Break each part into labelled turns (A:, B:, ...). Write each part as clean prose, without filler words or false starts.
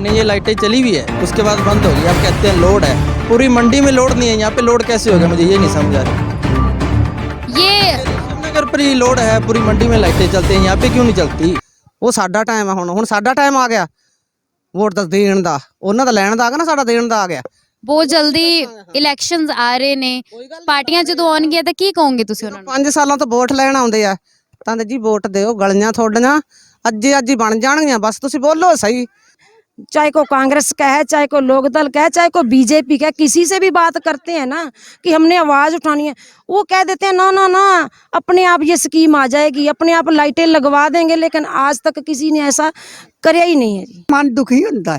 A: महीने ये लाइटें चली हुई है, उसके बाद बंद होगी। आप कहते हैं लोड है, पूरी मंडी में लोड नहीं है, यहाँ पे लोड कैसे होगा, मुझे ये नहीं समझ आ रही।
B: ये
A: शिवनगर पर ही लोड है, पूरी मंडी में लाइटें चलती हैं, यहाँ पे क्यों नहीं चलती?
C: ਉਹ ਸਾਡਾ ਟਾਈਮ ਆ, ਹੁਣ ਸਾਡਾ ਟਾਈਮ ਆ ਗਿਆ ਵੋਟ ਦਾ ਦੇਣ ਦਾ, ਉਹਨਾਂ ਦਾ ਲੈਣ ਦਾ ਆ ਗਿਆ ਨਾ, ਸਾਡਾ ਦੇਣ ਦਾ ਆ ਗਿਆ।
B: ਬਹੁਤ ਜਲਦੀ ਇਲੈਕਸ਼ਨਸ ਆ ਰਹੇ ਨੇ, ਪਾਰਟੀਆਂ ਜਦੋਂ ਆਉਣਗੀਆਂ ਤਾਂ ਕੀ ਕਹੋਗੇ ਤੁਸੀਂ ਉਹਨਾਂ ਨੂੰ?
C: 5 ਸਾਲਾਂ ਤੋਂ ਵੋਟ ਲੈਣ ਆਉਂਦੇ ਆ ਤਾਂ ਜੀ ਵੋਟ ਦਿਓ, ਗਲੀਆਂ ਤੁਹਾਡੀਆਂ ਅੱਜ ਹੀ ਬਣ ਜਾਣਗੀਆਂ, ਬਸ ਤੁਸੀਂ ਬੋਲੋ ਸਹੀ।
D: चाहे को कांग्रेस का है, चाहे को लोकदल का है, चाहे को बीजेपी का है, किसी से भी बात करते हैं ना कि हमने आवाज उठानी है, वो कह देते हैं ना ना ना अपने आप ये स्कीम आ जाएगी, अपने आप लाइटें लगवा देंगे, लेकिन आज तक किसी ने ऐसा करया ही नहीं है जी।
E: मन दुखी ਹੁੰਦਾ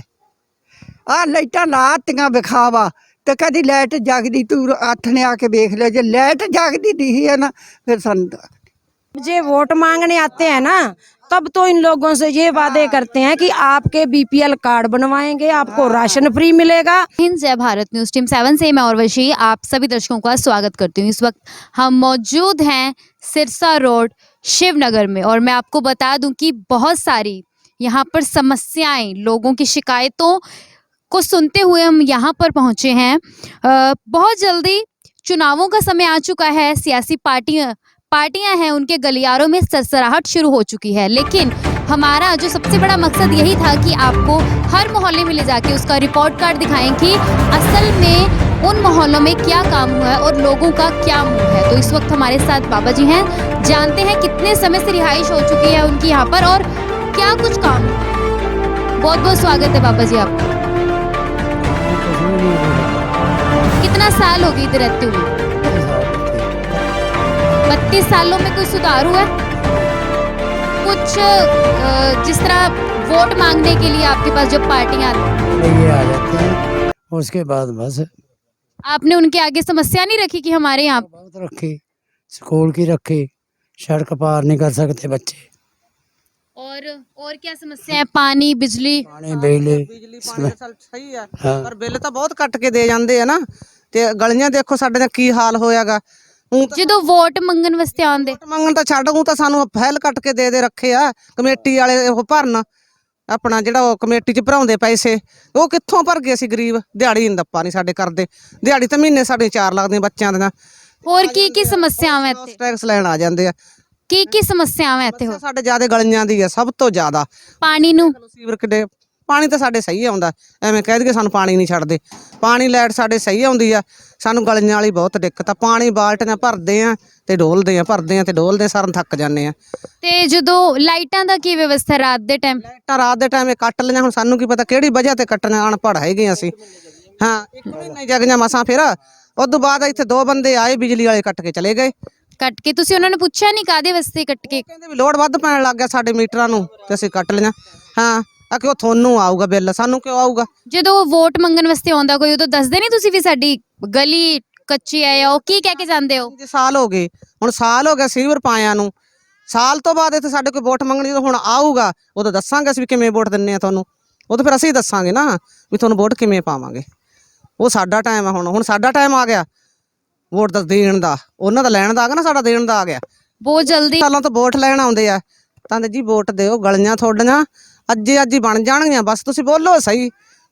E: ਆ ਲਾਈਟਾਂ ਲਾਤੀਆਂ ਵਿਖਾਵਾ ਤੇ ਕਦੀ ਲਾਈਟ ਜਗਦੀ ਤੂੰ ਹੱਥ ਨੇ ਆ ਕੇ ਵੇਖ ਲਿਆ, ਜੇ ਲਾਈਟ ਜਗਦੀ ਦਿਖੀ ਹੈ ਨਾ ਫਿਰ ਸਾਨੂੰ
D: जे वोट मांगने आते हैं ना तब तो इन लोगों से ये वादे करते हैं कि आपके बीपीएल कार्ड बनवाएंगे, आपको राशन फ्री मिलेगा।
B: हिंद जय भारत न्यूज टीम 7 से मैं और वशी आप सभी दर्शकों का स्वागत करती हूँ। इस वक्त हम मौजूद हैं सिरसा रोड शिवनगर में और मैं आपको बता दूं कि बहुत सारी यहाँ पर समस्याएं, लोगों की शिकायतों को सुनते हुए हम यहाँ पर पहुँचे हैं। बहुत जल्दी चुनावों का समय आ चुका है, सियासी पार्टियां हैं, उनके गलियारों में सरसराहट शुरू हो चुकी है, लेकिन हमारा जो सबसे बड़ा मकसद यही था कि आपको हर मोहल्ले में ले जाके उसका रिपोर्ट कार्ड दिखाएं कि असल में उन मोहल्लों में क्या काम हुआ है और लोगों का क्या मुँह है। तो इस वक्त हमारे साथ बाबा जी हैं, जानते हैं कितने समय से रिहाइश हो चुकी है उनकी यहाँ पर और क्या कुछ काम। बहुत बहुत स्वागत है बाबा जी आपका। कितना साल हो गए इधर रहते हुए? 32 सालों में कोई सुधार हुआ है? कुछ जिस तरह वोट मांगने के लिए आपके पास जब पार्टियां
F: ये आ जाते हैं, उसके बाद बस
B: आपने उनके आगे समस्या नहीं रखी कि हमारे यहाँ
F: बहुत रखी, स्कूल की रखी, सड़क पार नहीं कर सकते बच्चे,
B: और क्या समस्या है? पानी, बिजली?
F: पानी बिजली
C: ਪਾਣੀ ਤਾਂ ਸਹੀ ਆ ਪਰ ਬਿੱਲ ਤਾਂ ਬਹੁਤ ਕੱਟ ਕੇ ਦੇ ਜਾਂਦੇ ਆ ਨਾ, ਤੇ ਗਲੀਆਂ ਦੇਖੋ ਸਾਡੇ ਦਾ ਕੀ ਹਾਲ ਹੋਇਆਗਾ।
B: ਜਦੋਂ ਵੋਟ ਮੰਗਣ ਵਾਸਤੇ ਆਉਂਦੇ
C: ਵੋਟ ਮੰਗਣ ਤਾਂ ਛੱਡ, ਤਾਂ ਸਾਨੂੰ ਫਾਈਲ ਕੱਟ ਕੇ ਦੇ ਰੱਖੇ ਆ ਕਮੇਟੀ ਵਾਲੇ, ਉਹ ਭਰਨ ਆਪਣਾ ਜਿਹੜਾ ਉਹ ਕਮੇਟੀ 'ਚ ਭਰਾਉਂਦੇ ਪੈਸੇ, ਉਹ ਕਿੱਥੋਂ ਭਰ ਗਏ? ਅਸੀਂ ਗਰੀਬ, ਦਿਹਾੜੀ ਨਹੀਂ ਦੱਪਾ ਨਹੀਂ ਸਾਡੇ ਕਰਦੇ, ਦਿਹਾੜੀ ਤਾਂ ਮਹੀਨੇ ਸਾਡੇ 4 ਲੱਗਦੀਆਂ ਬੱਚਿਆਂ ਦੀਆਂ।
B: ਹੋਰ ਕੀ ਸਮੱਸਿਆਵਾਂ ਇੱਥੇ?
C: ਟੈਕਸ ਲੈਣ ਆ ਜਾਂਦੇ ਆ।
B: ਕੀ ਸਮੱਸਿਆਵਾਂ ਇੱਥੇ ਹੋ?
C: ਸਾਡੇ ਜ਼ਿਆਦਾ ਗਲੀਆਂ ਦੀ ਆ ਸਭ ਤੋਂ ਜ਼ਿਆਦਾ।
B: ਪਾਣੀ ਨੂੰ
C: ਸੀਵਰ ਕਿਡੇ ਪਾਣੀ ਤਾਂ ਸਾਡੇ ਸਹੀ ਆਉਂਦਾ, ਐਵੇਂ ਕਹਿ ਦਈਏ ਸਾਨੂੰ ਪਾਣੀ ਨਹੀਂ ਛੱਡਦੇ, ਪਾਣੀ ਲਾਈਟ ਸਾਡੇ ਸਹੀ ਆਉਂਦੀ ਆ, ਸਾਨੂੰ ਗਲੀਆਂ ਵਾਲੀ ਬਹੁਤ ਦਿੱਕਤ ਆ। ਪਾਣੀ ਬਾਲਟੀਆਂ ਭਰਦੇ ਆ ਤੇ ਡੋਲਦੇ ਆ, ਭਰਦੇ ਆ ਤੇ ਡੋਲਦੇ, ਸਾਰਨ ਥੱਕ ਜਾਂਦੇ ਆ।
B: ਤੇ ਜਦੋਂ ਲਾਈਟਾਂ ਦਾ ਕੀ ਵਿਵਸਥਾ ਰਾਤ ਦੇ ਟਾਈਮ?
C: ਲਾਈਟਾਂ ਰਾਤ ਦੇ ਟਾਈਮ ਕੱਟ ਲਈਆਂ, ਹੁਣ ਸਾਨੂੰ ਕੀ ਪਤਾ ਕਿਹੜੀ ਵਜ੍ਹਾ ਤੇ ਕੱਟਣਾ, ਅਨਪੜ੍ਹ ਹੈਗੇ ਅਸੀਂ। ਹਾਂ, 1 ਮਹੀਨਾ ਜਗੀਆਂ ਮਸਾਂ, ਫਿਰ ਉਸ ਤੋਂ ਬਾਅਦ ਇੱਥੇ 2 ਬੰਦੇ ਆਏ ਬਿਜਲੀ ਵਾਲੇ, ਕੱਟ ਕੇ ਚਲੇ ਗਏ।
B: ਕੱਟ ਕੇ ਤੁਸੀਂ ਉਹਨਾਂ ਨੂੰ ਪੁੱਛਿਆ ਨਹੀਂ ਕਾਦੇ ਵਾਸਤੇ ਕੱਟ ਕੇ?
C: ਕਹਿੰਦੇ ਵੀ ਲੋਡ ਵੱਧ ਪੈਣ ਲੱਗ ਗਿਆ ਸਾਡੇ ਮੀਟਰਾਂ ਨੂੰ ਤੇ ਅਸੀਂ ਕੱਟ ਲਈਆਂ। ਹਾਂ, ਆ ਕਿ ਉਹ ਤੁਹਾਨੂੰ ਆਊਗਾ ਬਿੱਲ, ਸਾਨੂੰ ਕਿਉਂ ਆਊਗਾ?
B: ਜਦੋਂ ਵੋਟ ਮੰਗਣ ਵਾਸਤੇ ਆਉਂਦਾ ਕੋਈ, ਉਦੋਂ ਦੱਸਦੇ ਨਹੀਂ ਤੁਸੀਂ ਵੀ ਸਾਡੀ ਗਲੀ ਕੱਚੀ ਹੈ, ਜਾਂ ਉਹ ਕੀ ਕਹਿ ਕੇ ਜਾਂਦੇ ਹੋ?
C: 5 ਸਾਲ ਹੋ ਗਏ, ਹੁਣ ਸਾਲ ਹੋ ਗਿਆ ਸੀਵਰ ਪਾਇਆ ਨੂੰ, ਸਾਲ ਤੋਂ ਬਾਅਦ ਇੱਥੇ ਸਾਡੇ ਕੋਈ ਵੋਟ ਮੰਗਣੀ ਜਦੋਂ ਹੁਣ ਆਊਗਾ ਉਦੋਂ ਦੱਸਾਂਗੇ ਅਸੀਂ ਵੀ ਕਿਵੇਂ ਵੋਟ ਦਿੰਨੇ ਆ ਤੁਹਾਨੂੰ, ਉਦੋਂ ਫਿਰ ਅਸੀਂ ਦੱਸਾਂਗੇ ਨਾ ਵੀ ਤੁਹਾਨੂੰ ਵੋਟ ਕਿਵੇਂ ਪਾਵਾਂਗੇ। ਉਹ ਸਾਡਾ ਟਾਈਮ ਆ, ਹੁਣ ਸਾਡਾ ਟਾਈਮ ਆ ਗਿਆ ਵੋਟ ਦਾ ਦੇਣ ਦਾ, ਉਹਨਾਂ ਦਾ ਲੈਣ ਦਾ ਆ ਗਿਆ ਨਾ, ਸਾਡਾ ਦੇਣ ਦਾ ਆ ਗਿਆ।
B: ਬਹੁਤ ਜਲਦੀ
C: ਸਾਲਾਂ ਤੋਂ ਵੋਟ ਲੈਣ ਆਉਂਦੇ ਆ ਤਾਂ ਜੀ ਵੋਟ ਦਿਓ, ਗਲੀਆਂ ਤੁਹਾਡੀਆਂ ਅੱਜ ਹੀ ਬਣ ਜਾਣਗੀਆਂ, ਬਸ ਤੁਸੀਂ ਬੋਲੋ ਸਹੀ।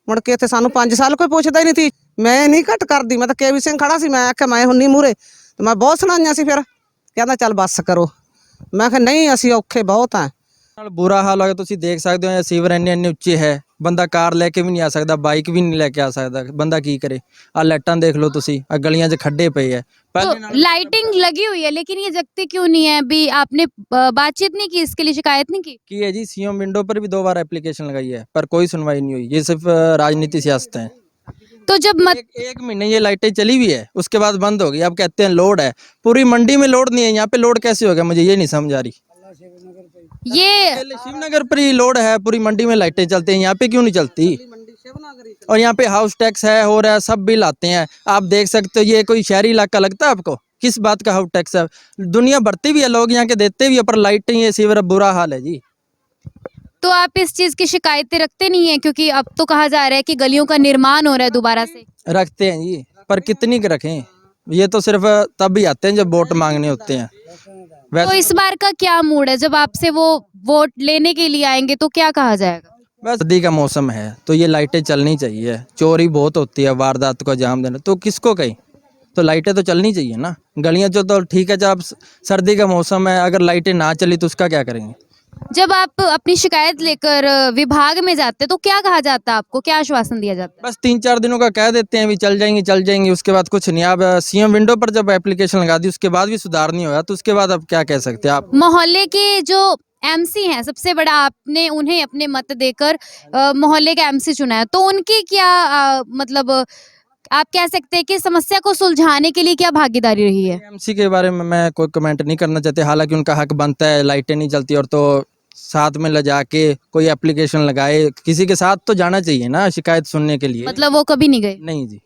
C: ਮੁੜ ਕੇ ਇੱਥੇ ਸਾਨੂੰ 5 ਸਾਲ ਕੋਈ ਪੁੱਛਦਾ ਹੀ ਨਹੀਂ ਸੀ। ਮੈਂ ਨਹੀਂ ਘੱਟ ਕਰਦੀ, ਮੈਂ ਤਾਂ ਕੇਵੀ ਸਿੰਘ ਖੜਾ ਸੀ, ਮੈਂ ਆਖਿਆ ਮੈਂ ਹੁੰਨੀ ਮੂਹਰੇ, ਤੇ ਮੈਂ ਬਹੁਤ ਸੁਣਾਈਆਂ ਸੀ। ਫਿਰ ਕਹਿੰਦਾ ਚੱਲ ਬੱਸ ਕਰੋ, ਮੈਂ ਕਿਹਾ ਨਹੀਂ ਅਸੀਂ ਔਖੇ ਬਹੁਤ ਆ।
A: ਨਾਲ ਬੁਰਾ ਹਾਲ ਹੋਇਆ, ਤੁਸੀਂ ਦੇਖ ਸਕਦੇ ਹੋ, ਇਹ ਸੀਵਰ ਇੰਨੇ ਉੱਚੇ ਹੈ, ਬੰਦਾ ਕਾਰ ਲੈ ਕੇ ਵੀ ਨਹੀਂ ਆ ਸਕਦਾ, ਬਾਈਕ ਵੀ ਨਹੀਂ ਲੈ ਕੇ ਆ ਸਕਦਾ, ਬੰਦਾ ਕੀ ਕਰੇ? ਆ ਲਾਈਟਾਂ ਦੇਖ ਲਓ ਤੁਸੀਂ, ਆ ਗਲੀਆਂ 'ਚ ਖੱਡੇ ਪਏ ਹੈ।
B: लाइटिंग लगी हुई है लेकिन ये जगते क्यों नहीं है? अभी आपने बातचीत नहीं की, इसके लिए शिकायत नहीं की
A: है जी? सीएम विंडो पर भी 2 बार एप्लीकेशन लगाई है पर कोई सुनवाई नहीं हुई। ये सिर्फ राजनीति सियासत है।
B: तो जब
A: एक महीने ये लाइटें चली हुई है, उसके बाद बंद हो गई। आप कहते हैं लोड है, पूरी मंडी में लोड नहीं है, यहाँ पे लोड कैसे हो गया, मुझे ये नहीं समझ आ रही।
B: ये
A: शिवनगर पर ही लोड है, पूरी मंडी में लाइटें चलती हैं, यहाँ पे क्यों नहीं चलती? और यहाँ पे हाउस टैक्स है, हो रहा है, सब बिल आते हैं, आप देख सकते हो। ये कोई शहरी इलाका लगता है आपको? किस बात का हाउस टैक्स है? दुनिया बढ़ती भी है, लोग यहाँ के देते भी है, पर लाइटें ये सीवर बुरा हाल है जी।
B: तो आप इस चीज की शिकायतें रखते नहीं है? क्योंकि अब तो कहा जा रहा है कि गलियों का निर्माण हो रहा है दोबारा से।
A: रखते हैं जी, पर कितनी के रखें? ये तो सिर्फ तब ही आते हैं जब वोट मांगने होते हैं।
B: तो इस बार का क्या मूड है? जब आपसे वो वोट लेने के लिए आएंगे तो क्या कहा जाएगा?
A: बस सर्दी का मौसम है तो ये लाइटें चलनी चाहिए, चोरी बहुत होती है, वारदात को अंजाम देना, तो किसको कहीं, तो लाइटें तो चलनी चाहिए ना। गलियां तो ठीक है, जब सर्दी का मौसम है अगर लाइटें ना चली तो उसका क्या करेंगे।
B: जब आप अपनी शिकायत लेकर विभाग में जाते हैं तो क्या कहा जाता है आपको, क्या आश्वासन दिया जाता है?
A: बस 3-4 दिनों का कह देते हैं, भी चल जाएंगी, उसके बाद कुछ नहीं। आप सीएम विंडो पर जब एप्लीकेशन लगा दी उसके बाद भी सुधार नहीं हुआ तो उसके बाद अब क्या कह सकते हैं आप।
B: मोहल्ले के जो एमसी हैं, सबसे बड़ा आपने उन्हें अपने मत देकर मोहल्ले का एमसी चुना है, तो उनकी क्या मतलब आप कह सकते हैं कि समस्या को सुलझाने के लिए क्या भागीदारी रही है?
A: एमसी के बारे में मैं कोई कमेंट नहीं करना चाहते, हालांकि उनका हक बनता है, लाइटें नहीं चलती और तो साथ में ले जाके कोई एप्लीकेशन लगाए, किसी के साथ तो जाना चाहिए ना शिकायत सुनने के लिए।
B: मतलब वो कभी नहीं गए?
A: नहीं जी,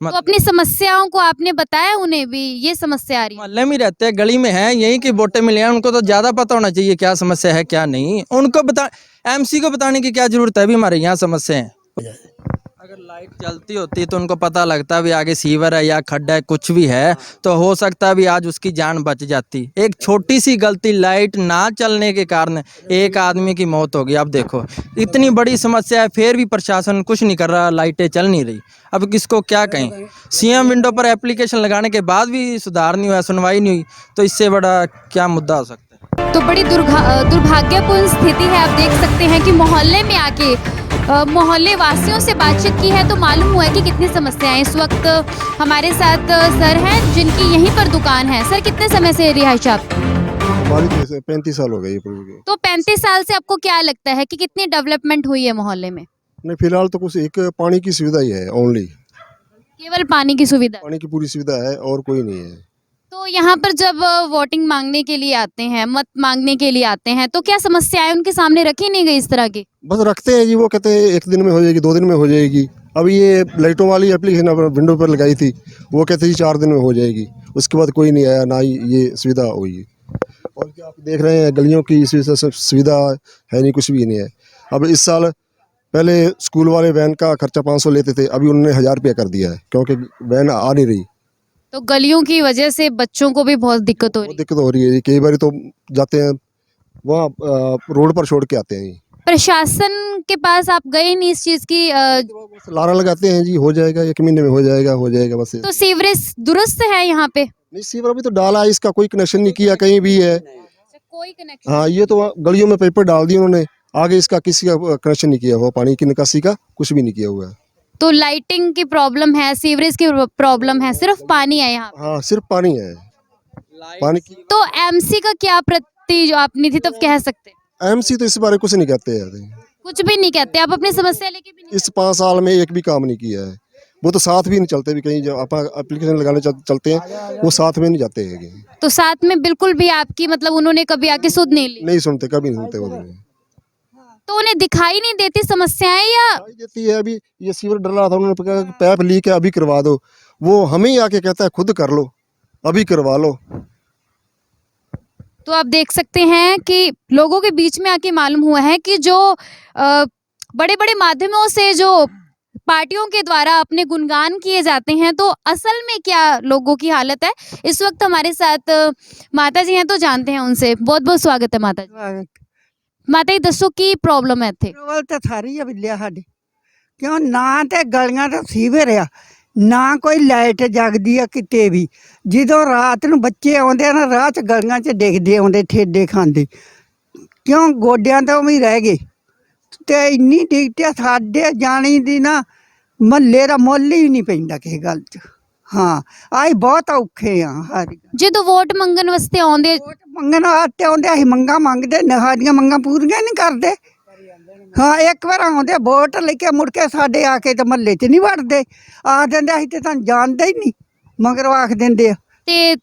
B: तो अपनी समस्याओं को आपने बताया उन्हें भी, ये समस्या आ रही है?
A: मोहल्ले में ही रहते हैं, गली में है, यहीं की वोटें मिले हैं, उनको तो ज्यादा पता होना चाहिए क्या समस्या है क्या नहीं। उनको बता, एमसी को बताने की क्या जरूरत है, अभी हमारे यहाँ समस्या है। अगर लाइट चलती होती तो उनको पता लगता भी आगे सीवर है या खड्डा है, कुछ भी है तो हो सकता है भी आज उसकी जान बच जाती। एक छोटी सी गलती, लाइट ना चलने के कारण एक आदमी की मौत हो गई। अब देखो इतनी बड़ी समस्या है फिर भी प्रशासन कुछ नहीं कर रहा, लाइटें चल नहीं रही, अब किसको क्या कहें। सीएम विंडो पर एप्लीकेशन लगाने के बाद भी सुधार नहीं हुआ, सुनवाई नहीं हुई, तो इससे बड़ा क्या मुद्दा हो सकता है।
B: तो बड़ी दुर्भाग्यपूर्ण स्थिति है। आप देख सकते हैं कि मोहल्ले में आके मोहल्ले वासियों से बातचीत की है तो मालूम हुआ है कि कितनी समस्याएं। इस वक्त हमारे साथ सर हैं जिनकी यहीं पर दुकान है। सर, कितने समय से रिहाइश आप?
G: हमारी 35 साल हो गए पूरी।
B: तो 35 साल से आपको क्या लगता है कि कितनी डेवलपमेंट हुई है मोहल्ले में?
G: नहीं, फिलहाल तो कुछ एक पानी की सुविधा ही है, ओनली
B: केवल पानी की सुविधा?
G: पानी की पूरी सुविधा है और कोई नहीं है।
B: तो यहाँ पर जब वोटिंग मांगने के लिए आते हैं, मत मांगने के लिए आते हैं, तो क्या समस्याएं उनके सामने रखी नहीं गई इस तरह की?
G: बस रखते हैं जी, वो कहते हैं 1 दिन में हो जाएगी, 2 दिन में हो जाएगी। अभी ये लाइटों वाली एप्लीकेशन विंडो पर लगाई थी, वो कहते हैं 4 दिन में हो जाएगी, उसके बाद कोई नहीं आया, ना ही ये सुविधा हुई। और क्या आप देख रहे हैं गलियों की सुविधा है नहीं, कुछ भी नहीं है। अब इस साल पहले स्कूल वाले वैन का खर्चा 500 लेते थे, अभी उन्होंने 1000 रुपया कर दिया है क्योंकि वैन आ नहीं रही।
B: तो गलियों की वजह से बच्चों को भी बहुत दिक्कत हो रही है।
G: दिक्कत हो रही है, कई बार तो जाते हैं वहाँ रोड पर छोड़ के आते हैं।
B: प्रशासन के पास आप गए नहीं इस चीज की
G: लारा लगाते हैं जी, हो जाएगा 1 महीने में, हो जाएगा बस।
B: तो सीवरेज दुरुस्त है यहाँ पे?
G: नहीं, सीवर अभी तो डाला है, इसका कोई कनेक्शन नहीं किया कहीं भी है।
B: कोई कनेक्शन?
G: हाँ, ये तो गलियों में पेपर डाल दिए उन्होंने, आगे इसका किसी का कनेक्शन नहीं किया हुआ, पानी की निकासी का कुछ भी नहीं किया हुआ है।
B: तो लाइटिंग की प्रॉब्लम है, सीवरेज की प्रॉब्लम है, सिर्फ पानी है यहाँ?
G: हाँ, सिर्फ पानी है, पानी की।
B: तो एमसी का क्या प्रति जो आप निधित्व कह सकते हैं?
G: एमसी तो इस बारे कुछ नहीं कहते हैं,
B: कुछ भी नहीं कहते, आप अपनी समस्या लेके भी नहीं?
G: इस 5 साल में एक भी काम नहीं किया है। वो तो साथ भी नहीं चलते, भी कहीं जब आप एप्लीकेशन लगाने चलते हैं वो साथ में नहीं जाते हैं।
B: तो साथ में बिल्कुल भी आपकी मतलब उन्होंने कभी आके सुध नहीं ली?
G: नहीं सुनते, कभी नहीं सुनते वो।
B: तो उन्हें दिखाई नहीं देती समस्याएं या?
G: दिखाई देती है। अभी ये सीवर डर रहा था, उन्होंने कहा कि पैप लीक है, अभी करवा दो, वो हमें ही आके कहता है खुद कर लो, अभी करवा लो।
B: तो आप देख सकते हैं कि लोगों के बीच में आके मालूम हुआ है कि जो बड़े बड़े माध्यमों से जो पार्टियों के द्वारा अपने गुणगान किए जाते हैं, तो असल में क्या लोगों की हालत है। इस वक्त हमारे साथ माता जी हैं तो जानते हैं उनसे। बहुत बहुत स्वागत है माता जी। माता जी दसो की प्रॉब्लम है ਇੱਥੇ?
E: ਪ੍ਰੋਬਲਮ ਤਾਂ ਸਾਰੀ ਆ ਬਿੱਲਿਆ ਸਾਡੇ, ਕਿਉਂ ਨਾ ਤੇ ਗਲੀਆਂ ਦਾ ਸੀਵਰ ਆ, ਨਾ ਕੋਈ ਲਾਈਟ ਜਗਦੀ ਆ ਕਿਤੇ ਵੀ। ਜਦੋਂ ਰਾਤ ਨੂੰ ਬੱਚੇ ਆਉਂਦੇ ਆ ਨਾ, ਰਾਹ 'ਚ ਗਲੀਆਂ 'ਚ ਡਿੱਗਦੇ ਆਉਂਦੇ, ਠੇਡੇ ਖਾਂਦੇ, ਕਿਉਂ ਗੋਡਿਆਂ ਤੋਂ ਵੀ ਰਹਿ ਗਏ। ਤੇ ਇੰਨੀ ਡਿਗਟਿਆ ਸਾਡੇ ਜਾਣੀ ਦੀ ਨਾ ਮਹੱਲੇ ਦਾ ਮੁੱਲ ਹੀ ਨਹੀਂ ਪੈਂਦਾ ਕਿਸੇ ਗੱਲ 'ਚ। ਹਾਂ, ਆਈ ਬਹੁਤ ਔਖੇ ਆ ਹਾਰੀ।
B: ਜਦੋਂ ਵੋਟ ਮੰਗਣ ਵਾਸਤੇ ਆਉਂਦੇ,
E: ਵੋਟ ਮੰਗਣ ਵਾਸਤੇ ਆਉਂਦੇ, ਅਸੀਂ ਮੰਗਾਂ ਮੰਗਦੇ, ਸਾਡੀਆਂ ਮੰਗਾਂ ਪੂਰੀਆਂ ਨਹੀਂ ਕਰਦੇ। ਹਾਂ, ਇੱਕ ਵਾਰ ਆਉਂਦੇ ਵੋਟ ਲੈ ਕੇ, ਮੁੜ ਕੇ ਸਾਡੇ ਆ ਕੇ ਤੇ ਮਹੱਲੇ 'ਚ ਨਹੀਂ ਵੜਦੇ, ਆ ਦਿੰਦੇ ਅਸੀਂ ਤੇ ਤੁਹਾਨੂੰ ਜਾਣਦੇ ਹੀ ਨਹੀਂ, ਮਗਰ ਆਖ ਦਿੰਦੇ ਆ।
B: ਤੇ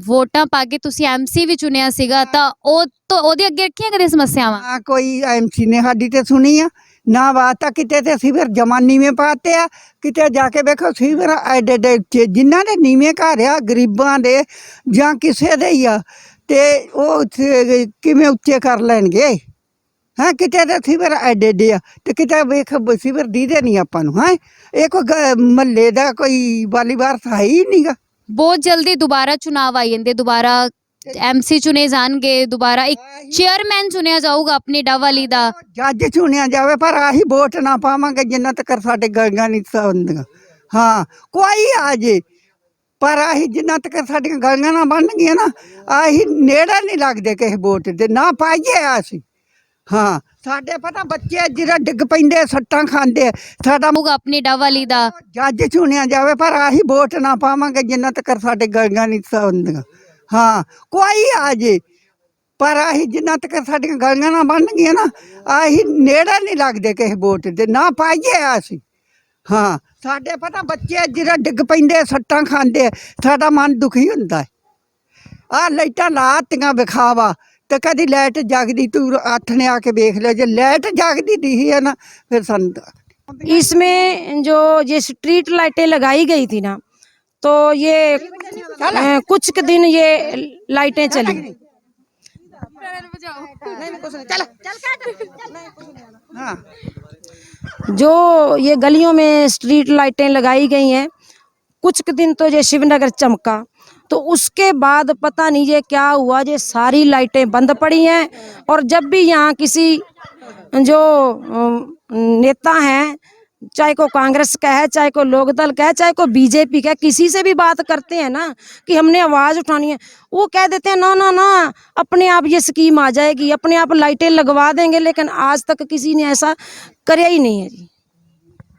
B: ਵੋਟਾਂ ਪਾ ਕੇ ਤੁਸੀਂ ਐਮਸੀ ਵੀ ਚੁਣਿਆ ਸੀਗਾ, ਤਾਂ ਉਹਦੇ ਅੱਗੇ ਰੱਖੀਆਂ ਕਦੇ ਸਮੱਸਿਆਵਾਂ?
E: ਨਾ ਕੋਈ ਐਮਸੀ ਨੇ ਸਾਡੀ ਤੇ ਸੁਣੀ ਆ, ਨਾ ਬਾਤ ਆ। ਕਿਤੇ ਤੇ ਸੀਵਰ ਜਮਾ ਨੀਵੇਂ ਪਾਤੇ ਆ, ਕਿਤੇ ਜਾ ਕੇ ਵੇਖੋ ਸੀਵਰ ਐਡੇ ਐਡੇ ਉੱਚੇ, ਜਿਨ੍ਹਾਂ ਦੇ ਨੀਵੇਂ ਘਰ ਆ, ਗਰੀਬਾਂ ਦੇ ਜਾਂ ਕਿਸੇ ਦੇ ਹੀ ਆ, ਤੇ ਉਹ ਕਿਵੇਂ ਉੱਚੇ ਕਰ ਲੈਣਗੇ। ਹਾਂ, ਕਿਤੇ ਤੇ ਸੀਵਰ ਐਡੇ ਐਡੇ ਆ, ਤੇ ਕਿਤੇ ਵੇਖ ਸੀਵਰ ਦੀਦੇ ਨਹੀਂ ਆਪਾਂ ਨੂੰ। ਹਾਂ, ਇਹ ਕੋਈ ਮਹੱਲੇ ਦਾ ਕੋਈ ਵਾਲੀਵਾਰ ਹੈ ਹੀ ਨਹੀਂਗਾ।
B: ਬਹੁਤ ਜਲਦੀ ਦੁਬਾਰਾ ਚੁਣਾਵ ਆ ਜਾਂਦੇ, ਦੁਬਾਰਾ ਐਮਸੀ ਚੁਣੇ ਜਾਣਗੇ ਦੁਬਾਰਾ ਇੱਕ ਚੇਅਰਮੈਨ ਚੁਣਿਆ ਜਾਊਗਾ ਆਪਣੀ ਡੱਵਾਲੀ ਦਾ
E: ਜੱਜ ਚੁਣਿਆ ਜਾਵੇ ਪਰ ਆਹੀ ਵੋਟ ਨਾ ਪਾਵਾਂਗੇ ਜਿੰਨਾ ਤੱਕ ਸਾਡੇ ਗਲੀਆਂ ਨਹੀਂ ਹੁੰਦੀਆਂ। ਹਾਂ ਕੋਈ ਆ ਜੇ ਪਰ ਆਹੀ ਜਿੰਨਾ ਤੱਕ ਸਾਡੀਆਂ ਗਲੀਆਂ ਨਾ ਬਣਨਗੀਆਂ ਨਾ ਆਹੀ ਨੇੜੇ ਨਹੀਂ ਲੱਗਦੇ ਕਿਸੇ ਵੋਟ ਦੇ ਨਾ ਪਾਈਏ ਅਸੀਂ। ਹਾਂ ਸਾਡੇ ਪਤਾ ਬੱਚੇ ਜਿਹੜਾ ਡਿੱਗ ਪੈਂਦੇ ਸੱਟਾਂ ਖਾਂਦੇ ਸਾਡਾ
B: ਹੋਊਗਾ ਆਪਣੀ ਡੱਵਾਲੀ ਦਾ
E: ਜੱਜ ਚੁਣਿਆ ਜਾਵੇ ਪਰ ਆਹੀ ਵੋਟ ਨਾ ਪਾਵਾਂਗੇ ਜਿੰਨਾ ਤੱਕ ਸਾਡੇ ਗਲੀਆਂ ਨਹੀਂ ਹੁੰਦੀਆਂ। ਹਾਂ ਕੋਈ ਆ ਜੇ ਪਰ ਆਹੀ ਜਿੰਨਾ ਤੱਕ ਸਾਡੀਆਂ ਗਲੀਆਂ ਨਾ ਬਣਨਗੀਆਂ ਨਾ ਆਹੀ ਨੇੜੇ ਨਹੀਂ ਲੱਗਦੇ ਕਿਸੇ ਵੋਟ ਦੇ ਨਾ ਪਾਈਏ ਅਸੀਂ। ਹਾਂ ਸਾਡੇ ਪਤਾ ਬੱਚੇ ਜਿਹੜਾ ਡਿੱਗ ਪੈਂਦੇ ਸੱਟਾਂ ਖਾਂਦੇ ਸਾਡਾ ਮਨ ਦੁਖੀ ਹੁੰਦਾ ਹੈ। ਆਹ ਲਾਈਟਾਂ ਲਾਤੀਆਂ ਵਿਖਾਵਾ ਤੇ ਕਦੀ ਲਾਈਟ ਜਗਦੀ ਤੂੰ ਅੱਠ ਨੇ ਆ ਕੇ ਵੇਖ ਲਿਆ ਜੇ ਲਾਈਟ ਜਗਦੀ ਦਿਖੀ ਹੈ ਨਾ ਫਿਰ ਸਾਨੂੰ
D: इसमें जो ये स्ट्रीट लाइटें लगाई गई थी ना तो ये कुछ के दिन ये लाइटें चली।
E: हाँ
D: जो ये गलियों में स्ट्रीट लाइटें लगाई गई हैं कुछ के दिन तो ये शिवनगर चमका तो उसके बाद पता नहीं ये क्या हुआ ये सारी लाइटें बंद पड़ी हैं। और जब भी यहाँ किसी जो नेता हैं चाहे को कांग्रेस का है चाहे को लोकदल का है चाहे को बीजेपी का है किसी से भी बात करते हैं ना कि हमने आवाज़ उठानी है वो कह देते हैं ना ना ना अपने आप ये स्कीम आ जाएगी अपने आप लाइटें लगवा देंगे। लेकिन आज तक किसी ने ऐसा करया ही नहीं है जी।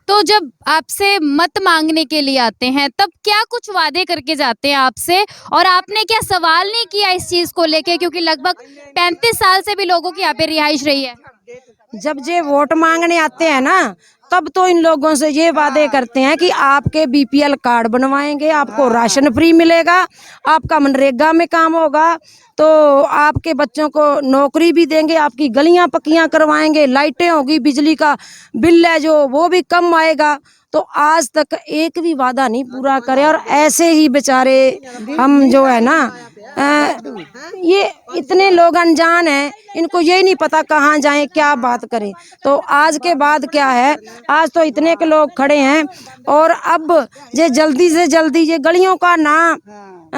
B: तो जब आपसे मत मांगने के लिए आते हैं तब क्या कुछ वादे करके जाते हैं आपसे और आपने क्या सवाल नहीं किया इस चीज को लेके क्योंकि लगभग 35 साल से भी लोगों की यहाँ पे रिहाइश रही है।
D: जब ये वोट मांगने आते हैं ना तब तो इन लोगों से ये वादे करते हैं कि आपके बीपीएल कार्ड बनवाएंगे आपको राशन फ्री मिलेगा आपका मनरेगा में काम होगा तो आपके बच्चों को नौकरी भी देंगे आपकी गलियां पक्कियां करवाएंगे लाइटें होगी बिजली का बिल है जो वो भी कम आएगा। तो आज तक एक भी वादा नहीं पूरा करे और ऐसे ही बेचारे हम जो है ना ये इतने लोग अनजान हैं इनको यही नहीं पता कहाँ जाएं क्या बात करें। तो आज के बाद क्या है आज तो इतने के लोग खड़े हैं और अब ये जल्दी से जल्दी ये गलियों का ना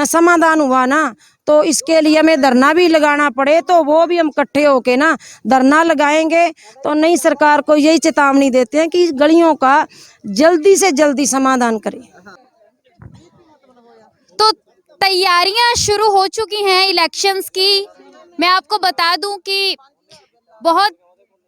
D: समाधान हुआ ना तो इसके लिए हमें धरना भी लगाना पड़े तो वो भी हम इकट्ठे होके ना धरना लगाएंगे। तो नई सरकार को यही चेतावनी देते हैं कि इस गलियों का जल्दी से जल्दी समाधान करें।
B: तो तैयारियां शुरू हो चुकी हैं इलेक्शंस की। मैं आपको बता दूं कि बहुत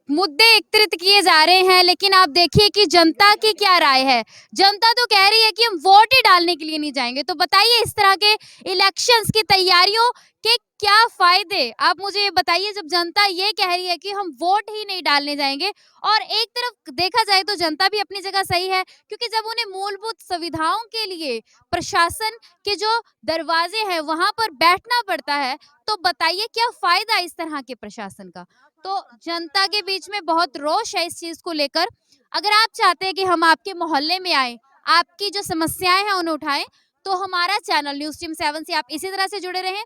B: मुद्दे एकत्रित किए जा रहे हैं लेकिन आप देखिए कि जनता की क्या राय है। जनता तो कह रही है कि हम वोट ही डालने के लिए नहीं जाएंगे। तो बताइए इस तरह के इलेक्शंस की तैयारियों के क्या फायदे आप मुझे ये बताइए जब जनता ये कह रही है कि हम वोट ही नहीं डालने जाएंगे। और एक तरफ देखा जाए तो जनता भी अपनी जगह सही है क्योंकि जब उन्हें मूलभूत सुविधाओं के लिए प्रशासन के जो दरवाजे हैं वहां पर बैठना पड़ता है तो बताइए क्या फायदा इस तरह के प्रशासन का। तो जनता के बीच में बहुत रोष है इस चीज को लेकर। अगर आप चाहते हैं कि हम आपके मोहल्ले में आए आपकी जो समस्याएं हैं उन्हें उठाएं तो हमारा चैनल न्यूज़ टीम 7 से आप इसी तरह से जुड़े रहें।